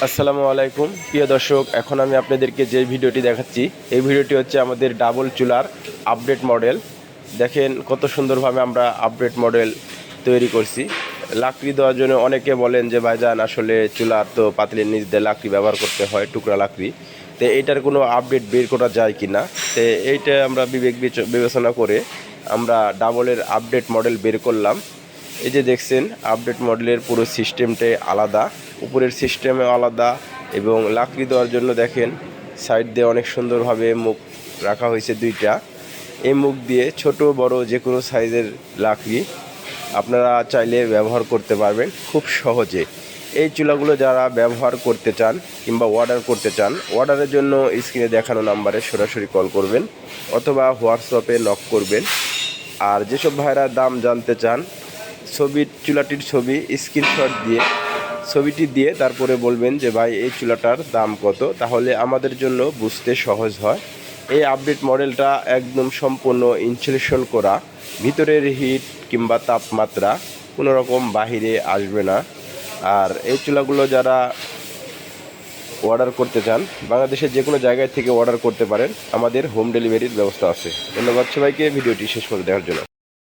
আসসালামু আলাইকুম প্রিয় দর্শক, এখন আমি আপনাদেরকে যে ভিডিওটি দেখাচ্ছি এই ভিডিওটি হচ্ছে আমাদের ডাবল চুলার আপডেট মডেল। দেখেন কত সুন্দরভাবে আমরা আপডেট মডেল তৈরি করছি। লাকড়ি দেওয়ার জন্য অনেকে বলেন যে ভাইজান আসলে চুলার তো পাতিলের নিচ দিয়ে লাকড়ি ব্যবহার করতে হয়, টুকরা লাকড়ি। তো এইটার কোনো আপডেট বের করা যায় কি না, তো এইটা আমরা বিবেচনা করে আমরা ডাবলের আপডেট মডেল বের করলাম। এই যে দেখছেন আপডেট মডেলের পুরো সিস্টেমটাই আলাদা, উপরের সিস্টেমে আলাদা এবং লাকড়ি দেওয়ার জন্য দেখেন সাইড দিয়ে অনেক সুন্দরভাবে মুখ রাখা হয়েছে দুইটা। এই মুখ দিয়ে ছোট বড় যে কোনো সাইজের লাকড়ি আপনারা চাইলে ব্যবহার করতে পারবেন খুব সহজে। এই চুলাগুলো যারা ব্যবহার করতে চান কিংবা অর্ডার করতে চান, অর্ডারের জন্য স্ক্রিনে দেখানো নাম্বারে সরাসরি কল করবেন অথবা হোয়াটসঅ্যাপে নক করবেন। আর যেসব ভাইরা দাম জানতে চান, চুলাটির ছবি স্ক্রিনশট দিয়ে ছবিটি দিয়ে তারপরে বলবেন যে ভাই এই চুলাটার দাম কত, তাহলে আমাদের জন্য বুঝতে সহজ হয়। এই আপডেট মডেলটা একদম সম্পূর্ণ ইনসুলেশন করা, ভিতরের হিট কিংবা তাপমাত্রা কোনো রকম বাহিরে আসবে না। আর এই চুলাগুলো যারা অর্ডার করতে চান, বাংলাদেশের যে কোনো জায়গায় থেকে অর্ডার করতে পারেন, আমাদের হোম ডেলিভারির ব্যবস্থা আছে। ধন্যবাদ সবাইকে ভিডিওটি শেষ করে দেওয়ার জন্য।